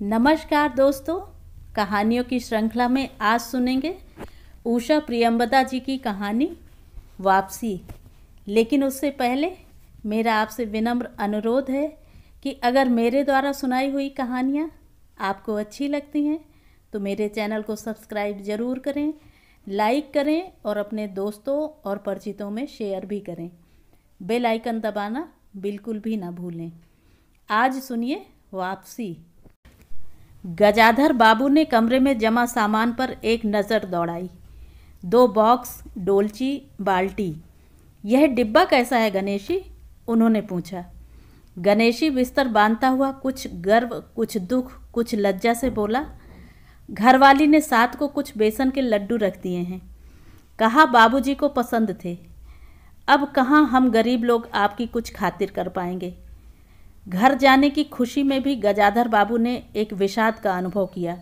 नमस्कार दोस्तों, कहानियों की श्रृंखला में आज सुनेंगे उषा प्रियंवदा जी की कहानी वापसी। लेकिन उससे पहले मेरा आपसे विनम्र अनुरोध है कि अगर मेरे द्वारा सुनाई हुई कहानियाँ आपको अच्छी लगती हैं तो मेरे चैनल को सब्सक्राइब ज़रूर करें, लाइक करें और अपने दोस्तों और परिचितों में शेयर भी करें। बेल आइकन दबाना बिल्कुल भी ना भूलें। आज सुनिए वापसी। गजाधर बाबू ने कमरे में जमा सामान पर एक नज़र दौड़ाई। 2 बॉक्स, डोलची, बाल्टी। यह डिब्बा कैसा है गणेशी? उन्होंने पूछा। गणेशी बिस्तर बांधता हुआ कुछ गर्व, कुछ दुख, कुछ लज्जा से बोला, घरवाली ने साथ को कुछ बेसन के लड्डू रख दिए हैं। कहा बाबूजी को पसंद थे। अब कहाँ हम गरीब लोग आपकी कुछ खातिर कर पाएंगे। घर जाने की खुशी में भी गजाधर बाबू ने एक विषाद का अनुभव किया।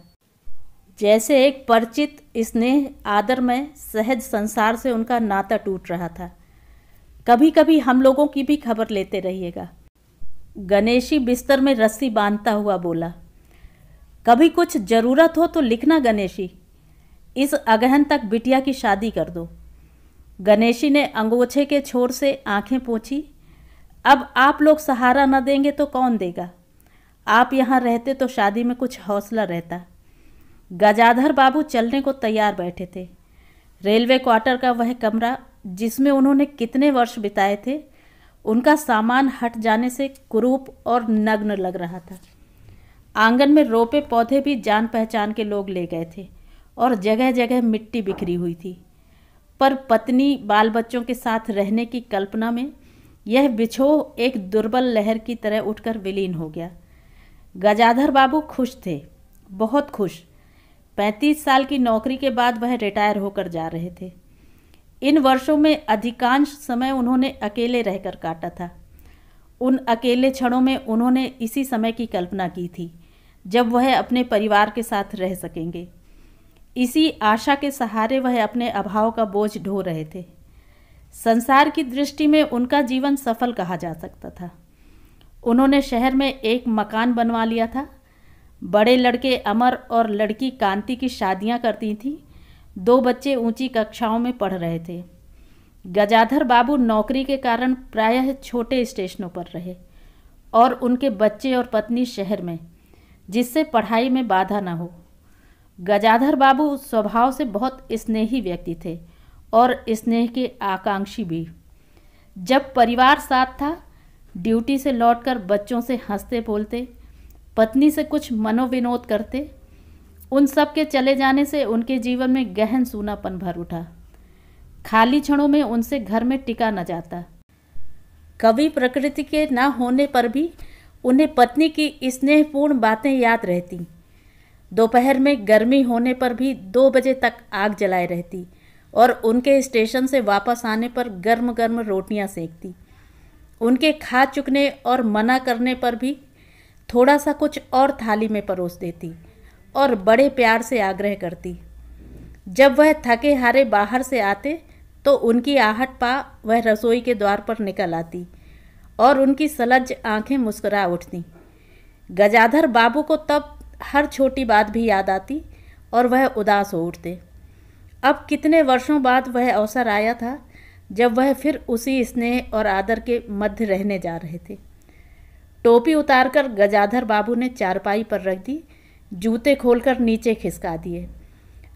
जैसे एक परिचित स्नेह आदर में सहज संसार से उनका नाता टूट रहा था। कभी कभी हम लोगों की भी खबर लेते रहिएगा। गणेशी बिस्तर में रस्सी बांधता हुआ बोला। कभी कुछ ज़रूरत हो तो लिखना गणेशी। इस अगहन तक बिटिया की शादी कर दो। गणेशी ने अंगोछे के छोर से आंखें पोंछी। अब आप लोग सहारा न देंगे तो कौन देगा? आप यहाँ रहते तो शादी में कुछ हौसला रहता। गजाधर बाबू चलने को तैयार बैठे थे। रेलवे क्वार्टर का वह कमरा जिसमें उन्होंने कितने वर्ष बिताए थे, उनका सामान हट जाने से कुरूप और नग्न लग रहा था। आंगन में रोपे पौधे भी जान पहचान के लोग ले गए थे और जगह जगह मिट्टी बिखरी हुई थी। पर पत्नी बाल बच्चों के साथ रहने की कल्पना में यह बिछोह एक दुर्बल लहर की तरह उठकर विलीन हो गया। गजाधर बाबू खुश थे, बहुत खुश। 35 साल की नौकरी के बाद वह रिटायर होकर जा रहे थे। इन वर्षों में अधिकांश समय उन्होंने अकेले रहकर काटा था। उन अकेले क्षणों में उन्होंने इसी समय की कल्पना की थी जब वह अपने परिवार के साथ रह सकेंगे। इसी आशा के सहारे वह अपने अभाव का बोझ ढो रहे थे। संसार की दृष्टि में उनका जीवन सफल कहा जा सकता था। उन्होंने शहर में एक मकान बनवा लिया था। बड़े लड़के अमर और लड़की कांति की शादियां करती थीं। 2 बच्चे ऊंची कक्षाओं में पढ़ रहे थे। गजाधर बाबू नौकरी के कारण प्रायः छोटे स्टेशनों पर रहे और उनके बच्चे और पत्नी शहर में, जिससे पढ़ाई में बाधा न हो। गजाधर बाबू स्वभाव से बहुत स्नेही व्यक्ति थे और स्नेह के आकांक्षी भी। जब परिवार साथ था, ड्यूटी से लौटकर बच्चों से हंसते बोलते, पत्नी से कुछ मनोविनोद करते। उन सब के चले जाने से उनके जीवन में गहन सूनापन भर उठा। खाली क्षणों में उनसे घर में टिका न जाता। कवि प्रकृति के न होने पर भी उन्हें पत्नी की स्नेहपूर्ण बातें याद रहती। दोपहर में गर्मी होने पर भी 2 बजे तक आग जलाए रहती और उनके स्टेशन से वापस आने पर गर्म गर्म रोटियां सेकती। उनके खा चुकने और मना करने पर भी थोड़ा सा कुछ और थाली में परोस देती और बड़े प्यार से आग्रह करती। जब वह थके हारे बाहर से आते तो उनकी आहट पा वह रसोई के द्वार पर निकल आती और उनकी सलज्ज आंखें मुस्कुरा उठती। गजाधर बाबू को तब हर छोटी बात भी याद आती और वह उदास हो उठते। अब कितने वर्षों बाद वह अवसर आया था जब वह फिर उसी स्नेह और आदर के मध्य रहने जा रहे थे। टोपी उतारकर गजाधर बाबू ने चारपाई पर रख दी, जूते खोलकर नीचे खिसका दिए।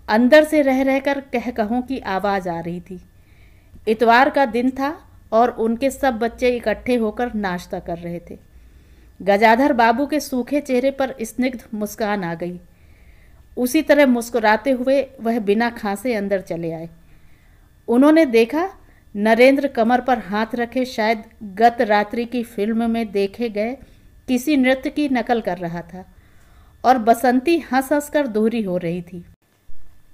अंदर से रह रहकर कहकहों की आवाज़ आ रही थी। इतवार का दिन था और उनके सब बच्चे इकट्ठे होकर नाश्ता कर रहे थे। गजाधर बाबू के सूखे चेहरे पर स्निग्ध मुस्कान आ गई। उसी तरह मुस्कुराते हुए वह बिना खांसे अंदर चले आए। उन्होंने देखा नरेंद्र कमर पर हाथ रखे शायद गत रात्रि की फिल्म में देखे गए किसी नृत्य की नकल कर रहा था और बसंती हंस हंस कर दोहरी हो रही थी।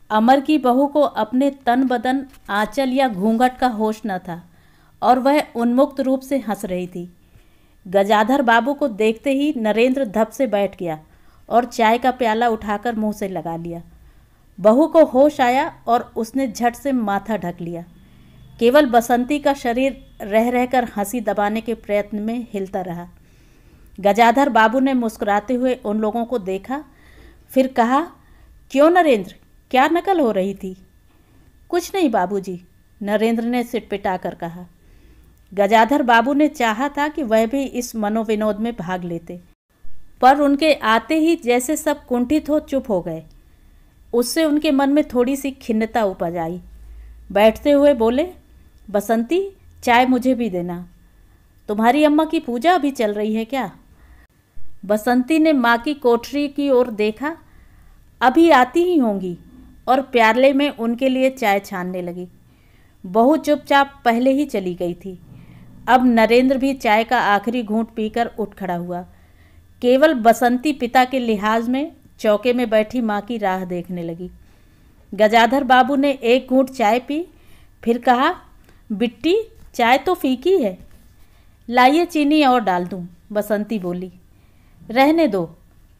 अमर की बहू को अपने तन बदन, आंचल या घूंघट का होश न था और वह उन्मुक्त रूप से हंस रही थी। गजाधर बाबू को देखते ही नरेंद्र धप से बैठ गया और चाय का प्याला उठाकर मुंह से लगा लिया। बहू को होश आया और उसने झट से माथा ढक लिया। केवल बसंती का शरीर रह रहकर हंसी दबाने के प्रयत्न में हिलता रहा। गजाधर बाबू ने मुस्कुराते हुए उन लोगों को देखा, फिर कहा, क्यों नरेंद्र, क्या नकल हो रही थी? कुछ नहीं बाबूजी, नरेंद्र ने सिटपिटा कर कहा। गजाधर बाबू ने चाहा था कि वह भी इस मनोविनोद में भाग लेते, पर उनके आते ही जैसे सब कुंठित हो चुप हो गए। उससे उनके मन में थोड़ी सी खिन्नता उपज आई। बैठते हुए बोले, बसंती, चाय मुझे भी देना। तुम्हारी अम्मा की पूजा अभी चल रही है क्या? बसंती ने माँ की कोठरी की ओर देखा। अभी आती ही होंगी, और प्याले में उनके लिए चाय छानने लगी। बहू चुपचाप पहले ही चली गई थी। अब नरेंद्र भी चाय का आखिरी घूंट पीकर उठ खड़ा हुआ। केवल बसंती पिता के लिहाज में चौके में बैठी माँ की राह देखने लगी। गजाधर बाबू ने एक घूंट चाय पी, फिर कहा, बिट्टी, चाय तो फीकी है, लाइए चीनी और डाल दूँ। बसंती बोली, रहने दो,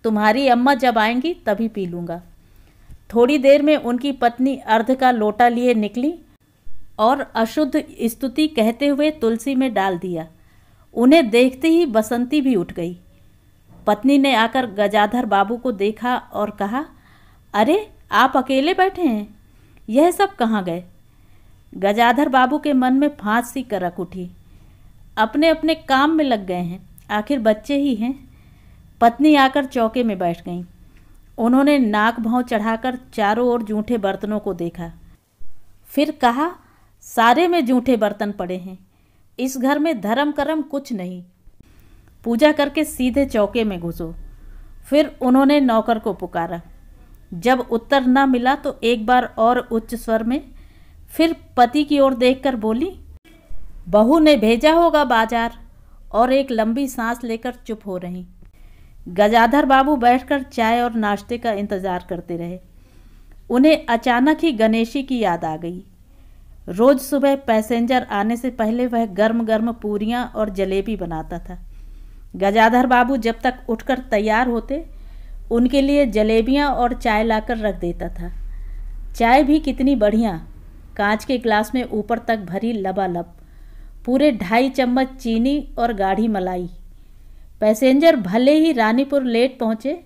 तुम्हारी अम्मा जब आएंगी तभी पी लूँगा। थोड़ी देर में उनकी पत्नी अर्ध का लोटा लिए निकली और अशुद्ध स्तुति कहते हुए तुलसी में डाल दिया। उन्हें देखते ही बसंती भी उठ गई। पत्नी ने आकर गजाधर बाबू को देखा और कहा, अरे आप अकेले बैठे हैं, यह सब कहाँ गए? गजाधर बाबू के मन में फांस सी करक उठी। अपने अपने काम में लग गए हैं, आखिर बच्चे ही हैं। पत्नी आकर चौके में बैठ गईं। उन्होंने नाक भौं चढ़ाकर चारों ओर जूठे बर्तनों को देखा, फिर कहा, सारे में जूठे बर्तन पड़े हैं, इस घर में धर्म करम कुछ नहीं। पूजा करके सीधे चौके में घुसो। फिर उन्होंने नौकर को पुकारा। जब उत्तर न मिला तो एक बार और उच्च स्वर में, फिर पति की ओर देखकर बोली, बहू ने भेजा होगा बाजार। और एक लंबी सांस लेकर चुप हो रहीं। गजाधर बाबू बैठकर चाय और नाश्ते का इंतज़ार करते रहे। उन्हें अचानक ही गणेशी की याद आ गई। रोज़ सुबह पैसेंजर आने से पहले वह गर्म गर्म पूरियां और जलेबी बनाता था। गजाधर बाबू जब तक उठकर तैयार होते, उनके लिए जलेबियां और चाय लाकर रख देता था। चाय भी कितनी बढ़िया, कांच के गिलास में ऊपर तक भरी लबालब, पूरे 2.5 चम्मच चीनी और गाढ़ी मलाई। पैसेंजर भले ही रानीपुर लेट पहुँचे,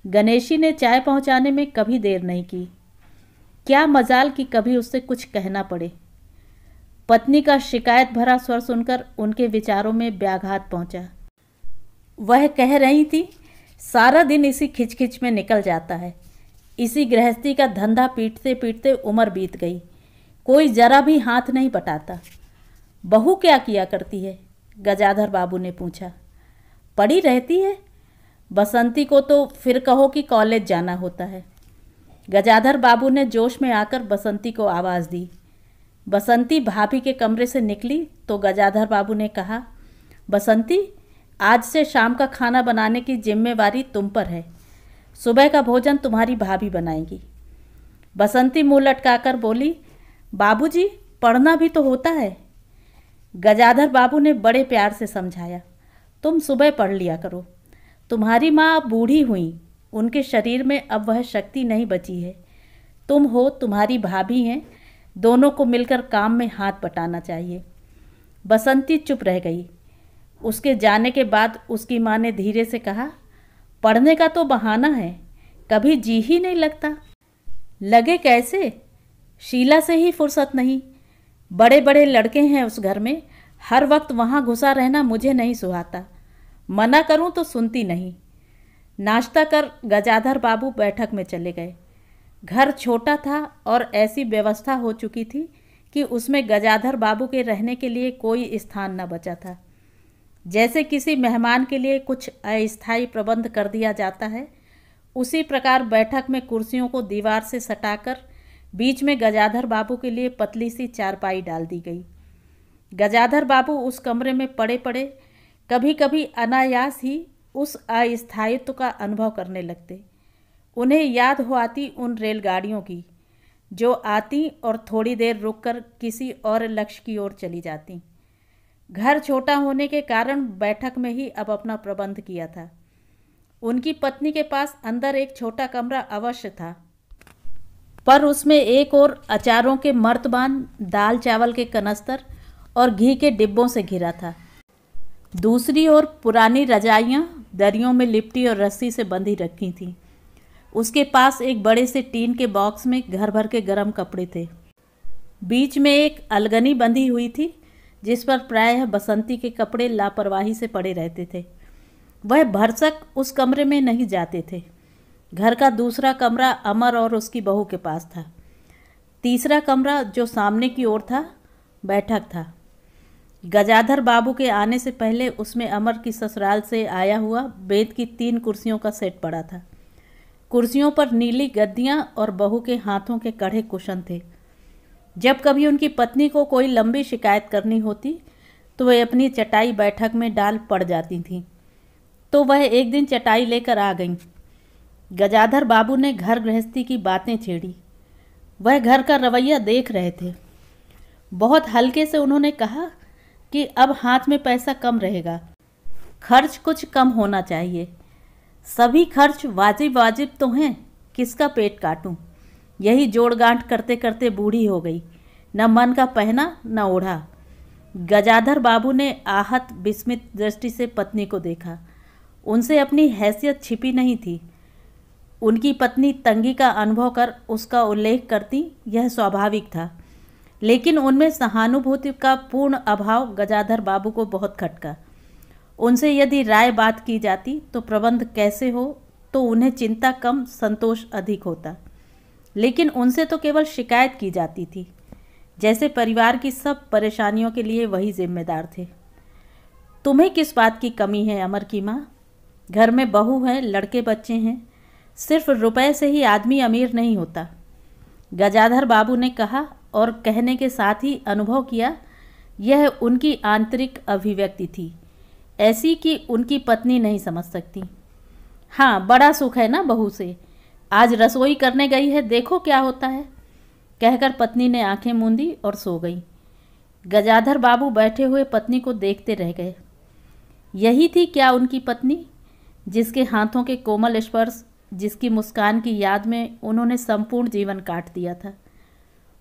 गणेशी ने चाय पहुँचाने में कभी देर नहीं की। क्या मजाल कि कभी उससे कुछ कहना पड़े। पत्नी का शिकायत भरा स्वर सुनकर उनके विचारों में व्याघात पहुँचा। वह कह रही थी, सारा दिन इसी खिचखिच में निकल जाता है, इसी गृहस्थी का धंधा पीटते पीटते उम्र बीत गई, कोई जरा भी हाथ नहीं बटाता। बहू क्या किया करती है? गजाधर बाबू ने पूछा। पड़ी रहती है। बसंती को तो फिर कहो कि कॉलेज जाना होता है। गजाधर बाबू ने जोश में आकर बसंती को आवाज़ दी। बसंती भाभी के कमरे से निकली तो गजाधर बाबू ने कहा, बसंती, आज से शाम का खाना बनाने की जिम्मेवारी तुम पर है। सुबह का भोजन तुम्हारी भाभी बनाएगी। बसंती मुँह लटकाकर बोली, बाबूजी, पढ़ना भी तो होता है। गजाधर बाबू ने बड़े प्यार से समझाया, तुम सुबह पढ़ लिया करो। तुम्हारी माँ अब बूढ़ी हुई, उनके शरीर में अब वह शक्ति नहीं बची है। तुम हो, तुम्हारी भाभी हैं, दोनों को मिलकर काम में हाथ बटाना चाहिए। बसंती चुप रह गई। उसके जाने के बाद उसकी माँ ने धीरे से कहा, पढ़ने का तो बहाना है, कभी जी ही नहीं लगता। लगे कैसे? शीला से ही फुर्सत नहीं। बड़े बड़े लड़के हैं उस घर में, हर वक्त वहाँ घुसा रहना मुझे नहीं सुहाता। मना करूँ तो सुनती नहीं। नाश्ता कर गजाधर बाबू बैठक में चले गए। घर छोटा था और ऐसी व्यवस्था हो चुकी थी कि उसमें गजाधर बाबू के रहने के लिए कोई स्थान न बचा था। जैसे किसी मेहमान के लिए कुछ अस्थायी प्रबंध कर दिया जाता है, उसी प्रकार बैठक में कुर्सियों को दीवार से सटाकर बीच में गजाधर बाबू के लिए पतली सी चारपाई डाल दी गई। गजाधर बाबू उस कमरे में पड़े पड़े कभी कभी अनायास ही उस अस्थायित्व का अनुभव करने लगते। उन्हें याद हो आती उन रेलगाड़ियों की जो आती और थोड़ी देर रुककर किसी और लक्ष्य की ओर चली जाती। घर छोटा होने के कारण बैठक में ही अब अपना प्रबंध किया था। उनकी पत्नी के पास अंदर एक छोटा कमरा अवश्य था, पर उसमें एक और अचारों के मर्तबान, दाल चावल के कनस्तर और घी के डिब्बों से घिरा था। दूसरी ओर पुरानी रजाइयाँ दरियों में लिपटी और रस्सी से बंधी रखी थीं। उसके पास एक बड़े से टीन के बॉक्स में घर भर के गर्म कपड़े थे। बीच में एक अलगनी बंधी हुई थी जिस पर प्रायः बसंती के कपड़े लापरवाही से पड़े रहते थे। वह भरसक उस कमरे में नहीं जाते थे। घर का दूसरा कमरा अमर और उसकी बहू के पास था। तीसरा कमरा जो सामने की ओर था बैठक था। गजाधर बाबू के आने से पहले उसमें अमर की ससुराल से आया हुआ बेंत की 3 कुर्सियों का सेट पड़ा था। कुर्सियों पर नीली गद्दियाँ और बहू के हाथों के कड़े कुशन थे। जब कभी उनकी पत्नी को कोई लंबी शिकायत करनी होती तो वह अपनी चटाई बैठक में डाल पड़ जाती थीं। तो वह एक दिन चटाई लेकर आ गईं। गजाधर बाबू ने घर गृहस्थी की बातें छेड़ी। वह घर का रवैया देख रहे थे। बहुत हल्के से उन्होंने कहा कि अब हाथ में पैसा कम रहेगा, खर्च कुछ कम होना चाहिए। सभी खर्च वाजिब वाजिब तो हैं, किसका पेट काटूं। यही जोड़ गांठ करते करते बूढ़ी हो गई, न मन का पहना न ओढ़ा। गजाधर बाबू ने आहत विस्मित दृष्टि से पत्नी को देखा। उनसे अपनी हैसियत छिपी नहीं थी। उनकी पत्नी तंगी का अनुभव कर उसका उल्लेख करती, यह स्वाभाविक था, लेकिन उनमें सहानुभूति का पूर्ण अभाव गजाधर बाबू को बहुत खटका। उनसे यदि राय बात की जाती तो प्रबंध कैसे हो तो उन्हें चिंता कम संतोष अधिक होता, लेकिन उनसे तो केवल शिकायत की जाती थी, जैसे परिवार की सब परेशानियों के लिए वही जिम्मेदार थे। तुम्हें किस बात की कमी है अमर की माँ? घर में बहू है, लड़के बच्चे हैं, सिर्फ रुपए से ही आदमी अमीर नहीं होता। गजाधर बाबू ने कहा और कहने के साथ ही अनुभव किया यह उनकी आंतरिक अभिव्यक्ति थी, ऐसी कि उनकी पत्नी नहीं समझ सकती। हाँ, बड़ा सुख है ना बहू से, आज रसोई करने गई है, देखो क्या होता है, कहकर पत्नी ने आंखें मूंदी और सो गई। गजाधर बाबू बैठे हुए पत्नी को देखते रह गए। यही थी क्या उनकी पत्नी, जिसके हाथों के कोमल स्पर्श, जिसकी मुस्कान की याद में उन्होंने संपूर्ण जीवन काट दिया था।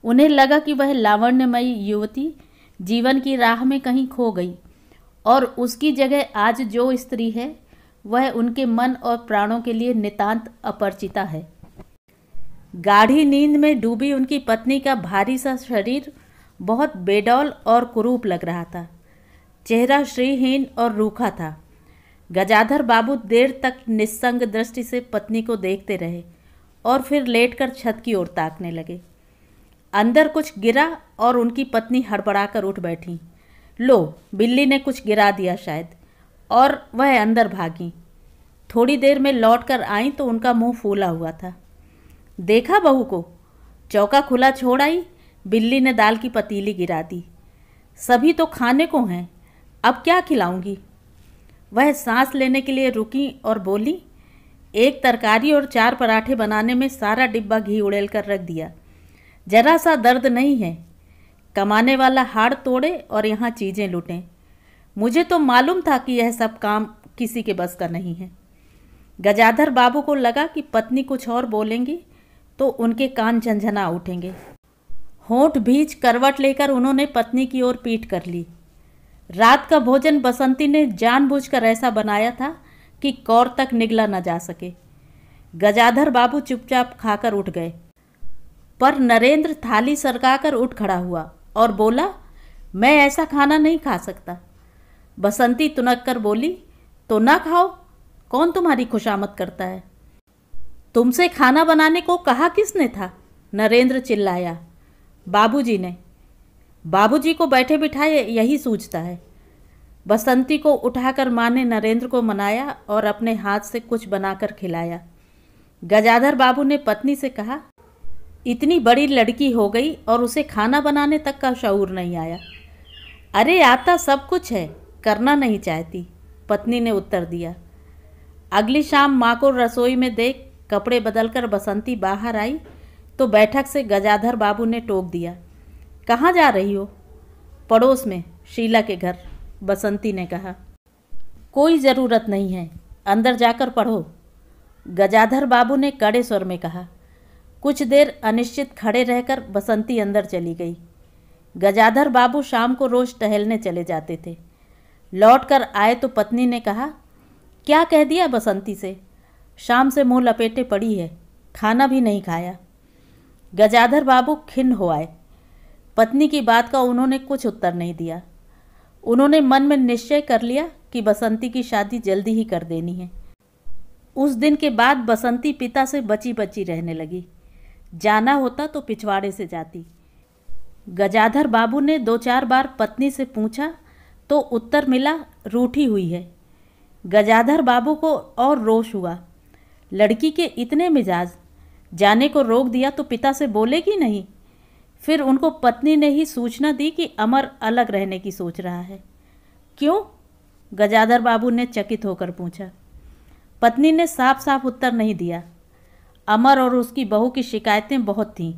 उन्हें लगा कि वह लावण्यमयी युवती जीवन की राह में कहीं खो गई और उसकी जगह आज जो स्त्री है वह उनके मन और प्राणों के लिए नितांत अपरिचिता है। गाढ़ी नींद में डूबी उनकी पत्नी का भारी सा शरीर बहुत बेडौल और कुरूप लग रहा था। चेहरा श्रीहीन और रूखा था। गजाधर बाबू देर तक निस्संग दृष्टि से पत्नी को देखते रहे और फिर लेटकर छत की ओर ताकने लगे। अंदर कुछ गिरा और उनकी पत्नी हड़बड़ाकर उठ बैठी। लो, बिल्ली ने कुछ गिरा दिया शायद, और वह अंदर भागी। थोड़ी देर में लौटकर आई तो उनका मुंह फूला हुआ था। देखा बहू को, चौका खुला छोड़ आई, बिल्ली ने दाल की पतीली गिरा दी। सभी तो खाने को हैं, अब क्या खिलाऊंगी। वह सांस लेने के लिए रुकी और बोली, एक तरकारी और 4 पराठे बनाने में सारा डिब्बा घी उड़ेल कर रख दिया। जरा सा दर्द नहीं है, कमाने वाला हाड़ तोड़े और यहाँ चीज़ें लूटें। मुझे तो मालूम था कि यह सब काम किसी के बस का नहीं है। गजाधर बाबू को लगा कि पत्नी कुछ और बोलेंगी तो उनके कान झंझना उठेंगे। होंठ भींच करवट लेकर उन्होंने पत्नी की ओर पीठ कर ली। रात का भोजन बसंती ने जानबूझकर ऐसा बनाया था कि कौर तक निगला न जा सके। गजाधर बाबू चुपचाप खाकर उठ गए, पर नरेंद्र थाली सरकाकर उठ खड़ा हुआ और बोला, मैं ऐसा खाना नहीं खा सकता। बसंती तुनक कर बोली, तो ना खाओ, कौन तुम्हारी खुशामद करता है। तुमसे खाना बनाने को कहा किसने था? नरेंद्र चिल्लाया। बाबूजी ने। बाबूजी को बैठे बिठाए यही सूझता है। बसंती को उठाकर माँ ने नरेंद्र को मनाया और अपने हाथ से कुछ बनाकर खिलाया। गजाधर बाबू ने पत्नी से कहा, इतनी बड़ी लड़की हो गई और उसे खाना बनाने तक का शऊर नहीं आया। अरे आता सब कुछ है, करना नहीं चाहती, पत्नी ने उत्तर दिया। अगली शाम माँ को रसोई में देख कपड़े बदलकर बसंती बाहर आई तो बैठक से गजाधर बाबू ने टोक दिया, कहाँ जा रही हो? पड़ोस में, शीला के घर, बसंती ने कहा। कोई ज़रूरत नहीं है, अंदर जाकर पढ़ो, गजाधर बाबू ने कड़े स्वर में कहा। कुछ देर अनिश्चित खड़े रहकर बसंती अंदर चली गई। गजाधर बाबू शाम को रोज टहलने चले जाते थे। लौटकर आए तो पत्नी ने कहा, क्या कह दिया बसंती से? शाम से मुंह लपेटे पड़ी है, खाना भी नहीं खाया। गजाधर बाबू खिन्न हो आए। पत्नी की बात का उन्होंने कुछ उत्तर नहीं दिया। उन्होंने मन में निश्चय कर लिया कि बसंती की शादी जल्दी ही कर देनी है। उस दिन के बाद बसंती पिता से बची बची रहने लगी। जाना होता तो पिछवाड़े से जाती। गजाधर बाबू ने 2-4 बार पत्नी से पूछा तो उत्तर मिला, रूठी हुई है। गजाधर बाबू को और रोष हुआ। लड़की के इतने मिजाज, जाने को रोक दिया तो पिता से बोलेगी नहीं। फिर उनको पत्नी ने ही सूचना दी कि अमर अलग रहने की सोच रहा है। क्यों? गजाधर बाबू ने चकित होकर पूछा। पत्नी ने साफ साफ उत्तर नहीं दिया। अमर और उसकी बहू की शिकायतें बहुत थीं।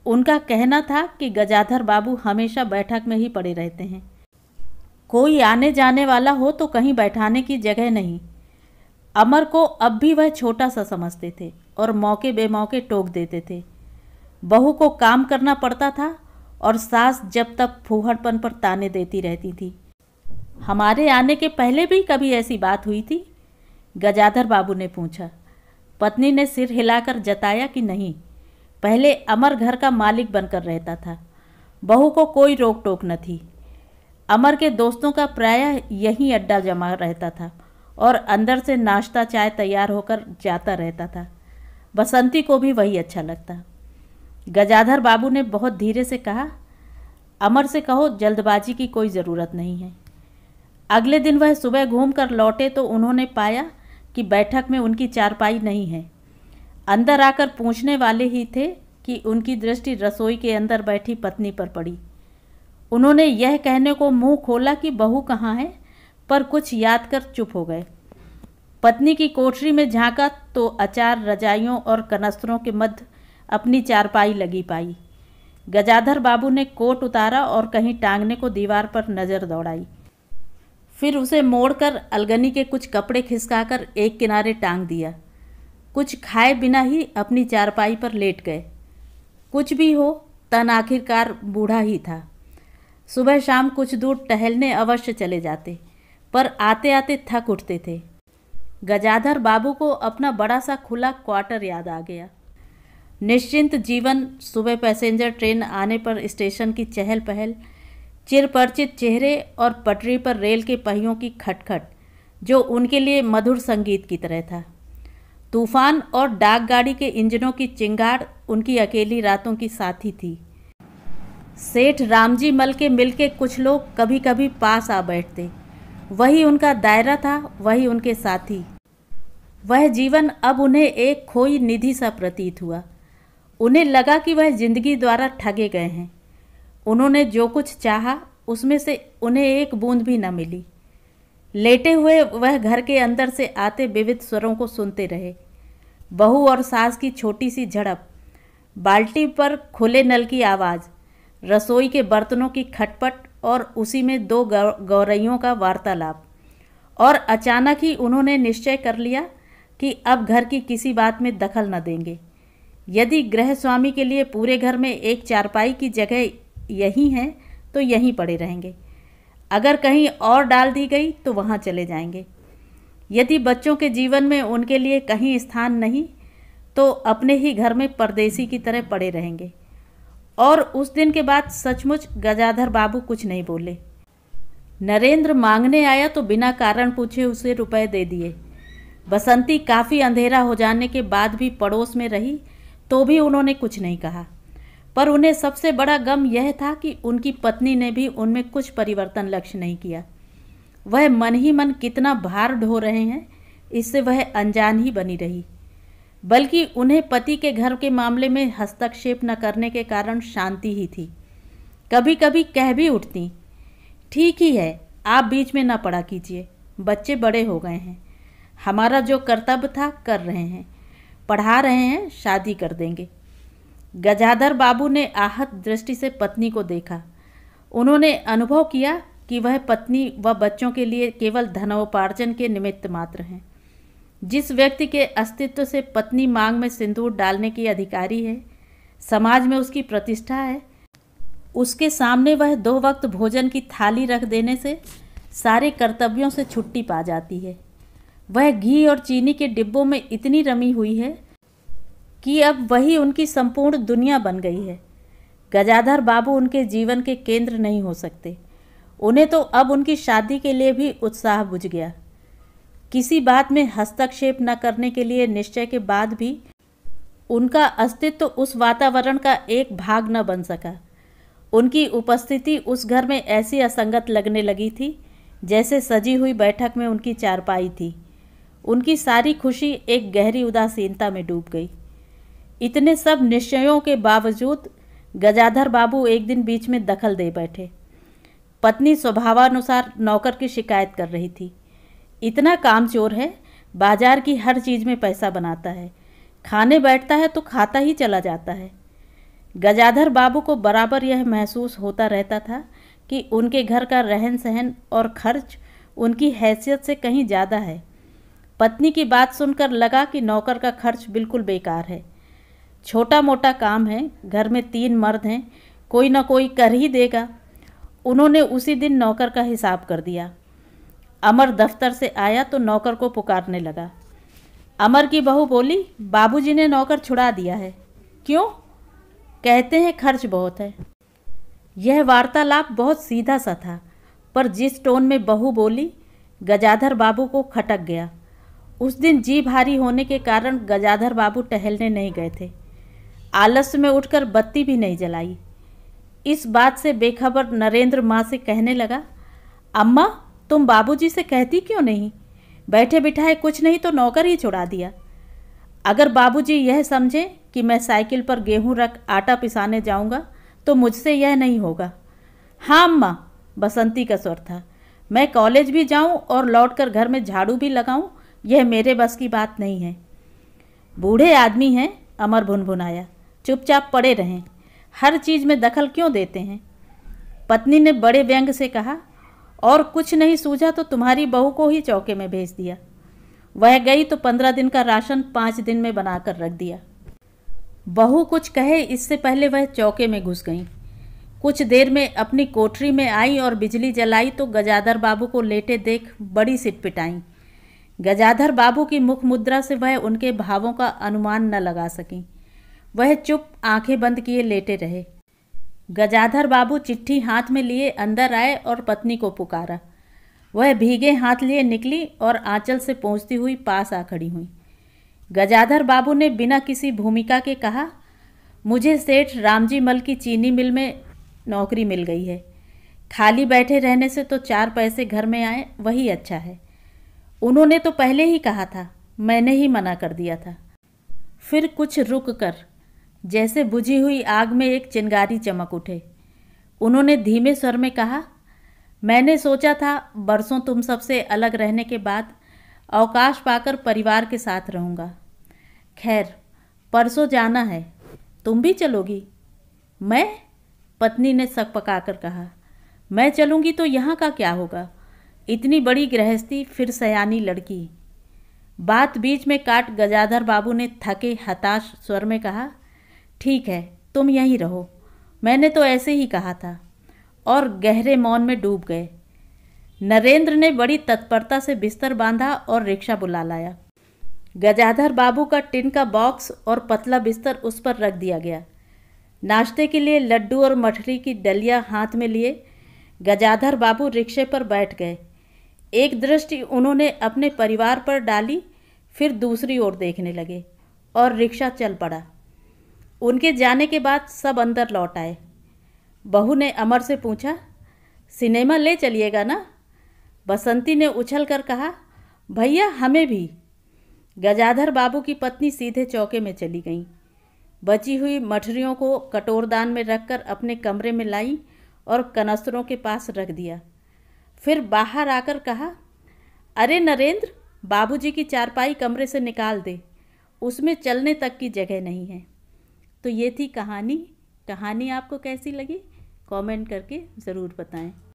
उनका कहना था कि गजाधर बाबू हमेशा बैठक में ही पड़े रहते हैं। कोई आने जाने वाला हो तो कहीं बैठाने की जगह नहीं। अमर को अब भी वह छोटा सा समझते थे और मौके बेमौके टोक देते थे। बहू को काम करना पड़ता था और सास जब तक फूहड़पन पर ताने देती रहती थी। हमारे आने के पहले भी कभी ऐसी बात हुई थी? गजाधर बाबू ने पूछा। पत्नी ने सिर हिलाकर जताया कि नहीं, पहले अमर घर का मालिक बनकर रहता था। बहू को कोई रोक टोक न थी। अमर के दोस्तों का प्रायः यहीं अड्डा जमा रहता था और अंदर से नाश्ता चाय तैयार होकर जाता रहता था। बसंती को भी वही अच्छा लगता। गजाधर बाबू ने बहुत धीरे से कहा, अमर से कहो जल्दबाजी की कोई ज़रूरत नहीं है। अगले दिन वह सुबह घूमकर लौटे तो उन्होंने पाया कि बैठक में उनकी चारपाई नहीं है। अंदर आकर पूछने वाले ही थे कि उनकी दृष्टि रसोई के अंदर बैठी पत्नी पर पड़ी। उन्होंने यह कहने को मुंह खोला कि बहू कहाँ है, पर कुछ याद कर चुप हो गए। पत्नी की कोठरी में झांका तो अचार, रजाइयों और कनस्तरों के मध्य अपनी चारपाई लगी पाई। गजाधर बाबू ने कोट उतारा और कहीं टांगने को दीवार पर नज़र दौड़ाई। फिर उसे मोड़कर अलगनी के कुछ कपड़े खिसकाकर एक किनारे टांग दिया। कुछ खाए बिना ही अपनी चारपाई पर लेट गए। कुछ भी हो, तन आखिरकार बूढ़ा ही था। सुबह शाम कुछ दूर टहलने अवश्य चले जाते, पर आते आते थक उठते थे। गजाधर बाबू को अपना बड़ा सा खुला क्वार्टर याद आ गया। निश्चिंत जीवन, सुबह पैसेंजर ट्रेन आने पर स्टेशन की चहल पहल, चिरपरिचित चेहरे और पटरी पर रेल के पहियों की खटखट, जो उनके लिए मधुर संगीत की तरह था। तूफान और डाकगाड़ी के इंजनों की चिंगाड़ उनकी अकेली रातों की साथी थी। सेठ रामजी मल के मिल के कुछ लोग कभी कभी पास आ बैठते। वही उनका दायरा था, वही उनके साथी। वह जीवन अब उन्हें एक खोई निधि सा प्रतीत हुआ। उन्हें लगा कि वह जिंदगी द्वारा ठगे गए हैं। उन्होंने जो कुछ चाहा उसमें से उन्हें एक बूंद भी न मिली। लेटे हुए वह घर के अंदर से आते विविध स्वरों को सुनते रहे। बहू और सास की छोटी सी झड़प, बाल्टी पर खुले नल की आवाज़, रसोई के बर्तनों की खटपट और उसी में 2 गौरैयों का वार्तालाप। और अचानक ही उन्होंने निश्चय कर लिया कि अब घर की किसी बात में दखल न देंगे। यदि गृह स्वामी के लिए पूरे घर में एक चारपाई की जगह यही है तो यहीं पड़े रहेंगे। अगर कहीं और डाल दी गई तो वहाँ चले जाएंगे। यदि बच्चों के जीवन में उनके लिए कहीं स्थान नहीं तो अपने ही घर में परदेसी की तरह पड़े रहेंगे। और उस दिन के बाद सचमुच गजाधर बाबू कुछ नहीं बोले। नरेंद्र मांगने आया तो बिना कारण पूछे उसे रुपए दे दिए। बसंती काफ़ी अंधेरा हो जाने के बाद भी पड़ोस में रही तो भी उन्होंने कुछ नहीं कहा। पर उन्हें सबसे बड़ा गम यह था कि उनकी पत्नी ने भी उनमें कुछ परिवर्तन लक्ष्य नहीं किया। वह मन ही मन कितना भार ढो रहे हैं, इससे वह अनजान ही बनी रही। बल्कि उन्हें पति के घर के मामले में हस्तक्षेप न करने के कारण शांति ही थी। कभी कभी कह भी उठती, ठीक ही है, आप बीच में न पड़ा कीजिए, बच्चे बड़े हो गए हैं, हमारा जो कर्तव्य था कर रहे हैं, पढ़ा रहे हैं, शादी कर देंगे। गजाधर बाबू ने आहत दृष्टि से पत्नी को देखा। उन्होंने अनुभव किया कि वह पत्नी व बच्चों के लिए केवल धनोपार्जन के निमित्त मात्र हैं। जिस व्यक्ति के अस्तित्व से पत्नी मांग में सिंदूर डालने की अधिकारी है, समाज में उसकी प्रतिष्ठा है, उसके सामने वह 2 वक्त भोजन की थाली रख देने से सारे कर्तव्यों से छुट्टी पा जाती है। वह घी और चीनी के डिब्बों में इतनी रमी हुई है कि अब वही उनकी संपूर्ण दुनिया बन गई है। गजाधर बाबू उनके जीवन के केंद्र नहीं हो सकते। उन्हें तो अब उनकी शादी के लिए भी उत्साह बुझ गया। किसी बात में हस्तक्षेप न करने के लिए निश्चय के बाद भी उनका अस्तित्व उस वातावरण का एक भाग न बन सका। उनकी उपस्थिति उस घर में ऐसी असंगत लगने लगी थी जैसे सजी हुई बैठक में उनकी चारपाई थी। उनकी सारी खुशी एक गहरी उदासीनता में डूब गई। इतने सब निश्चयों के बावजूद गजाधर बाबू एक दिन बीच में दखल दे बैठे। पत्नी स्वभावानुसार नौकर की शिकायत कर रही थी। इतना कामचोर है, बाजार की हर चीज़ में पैसा बनाता है, खाने बैठता है तो खाता ही चला जाता है। गजाधर बाबू को बराबर यह महसूस होता रहता था कि उनके घर का रहन सहन और खर्च उनकी हैसियत से कहीं ज़्यादा है। पत्नी की बात सुनकर लगा कि नौकर का खर्च बिल्कुल बेकार है। छोटा मोटा काम है, घर में 3 मर्द हैं, कोई ना कोई कर ही देगा। उन्होंने उसी दिन नौकर का हिसाब कर दिया। अमर दफ्तर से आया तो नौकर को पुकारने लगा। अमर की बहू बोली, बाबूजी ने नौकर छुड़ा दिया है। क्यों? कहते हैं खर्च बहुत है। यह वार्तालाप बहुत सीधा सा था, पर जिस टोन में बहू बोली, गजाधर बाबू को खटक गया। उस दिन जी भारी होने के कारण गजाधर बाबू टहलने नहीं गए थे। आलस्य में उठकर बत्ती भी नहीं जलाई। इस बात से बेखबर नरेंद्र माँ से कहने लगा, अम्मा तुम बाबूजी से कहती क्यों नहीं? बैठे बिठाए कुछ नहीं तो नौकर ही छुड़ा दिया। अगर बाबूजी यह समझे कि मैं साइकिल पर गेहूं रख आटा पिसाने जाऊंगा तो मुझसे यह नहीं होगा। हाँ अम्मा, बसंती का स्वर था। मैं कॉलेज भी जाऊं और लौटकर घर में झाड़ू भी लगाऊं, यह मेरे बस की बात नहीं है। बूढ़े आदमी हैं, अमर भुनभुनाया, चुपचाप पड़े रहें, हर चीज़ में दखल क्यों देते हैं? पत्नी ने बड़े व्यंग से कहा, और कुछ नहीं सूझा तो तुम्हारी बहू को ही चौके में भेज दिया। वह गई तो 15 दिन का राशन 5 दिन में बनाकर रख दिया। बहू कुछ कहे इससे पहले वह चौके में घुस गई। कुछ देर में अपनी कोठरी में आई और बिजली जलाई तो गजाधर बाबू को लेटे देख बड़ी सिटपिटाई। गजाधर बाबू की मुख मुद्रा से वह उनके भावों का अनुमान न लगा सकी। वह चुप आंखें बंद किए लेटे रहे। गजाधर बाबू चिट्ठी हाथ में लिए अंदर आए और पत्नी को पुकारा। वह भीगे हाथ लिए निकली और आंचल से पोंछती हुई पास आ खड़ी हुई। गजाधर बाबू ने बिना किसी भूमिका के कहा, मुझे सेठ रामजी मल की चीनी मिल में नौकरी मिल गई है। खाली बैठे रहने से तो 4 पैसे घर में आए वही अच्छा है। उन्होंने तो पहले ही कहा था, मैंने ही मना कर दिया था। फिर कुछ रुक कर जैसे बुझी हुई आग में एक चिंगारी चमक उठे। उन्होंने धीमे स्वर में कहा, मैंने सोचा था बरसों तुम सबसे अलग रहने के बाद अवकाश पाकर परिवार के साथ रहूँगा। खैर, परसों जाना है, तुम भी चलोगी? मैं? पत्नी ने सकपकाकर कहा, मैं चलूँगी तो यहाँ का क्या होगा? इतनी बड़ी गृहस्थी, फिर सयानी लड़की। बात बीच में काट गजाधर बाबू ने थके हताश स्वर में कहा, ठीक है, तुम यहीं रहो, मैंने तो ऐसे ही कहा था, और गहरे मौन में डूब गए। नरेंद्र ने बड़ी तत्परता से बिस्तर बांधा और रिक्शा बुला लाया। गजाधर बाबू का टिन का बॉक्स और पतला बिस्तर उस पर रख दिया गया। नाश्ते के लिए लड्डू और मठरी की डलिया हाथ में लिए गजाधर बाबू रिक्शे पर बैठ गए। एक दृष्टि उन्होंने अपने परिवार पर डाली, फिर दूसरी ओर देखने लगे और रिक्शा चल पड़ा। उनके जाने के बाद सब अंदर लौट आए। बहू ने अमर से पूछा, सिनेमा ले चलिएगा ना? बसंती ने उछल कर कहा, भैया हमें भी। गजाधर बाबू की पत्नी सीधे चौके में चली गईं। बची हुई मठरियों को कटोरदान में रखकर अपने कमरे में लाई और कनस्तरों के पास रख दिया। फिर बाहर आकर कहा, अरे नरेंद्र, बाबूजी की चारपाई कमरे से निकाल दे, उसमें चलने तक की जगह नहीं है। तो ये थी कहानी। कहानी आपको कैसी लगी कमेंट करके ज़रूर बताएं।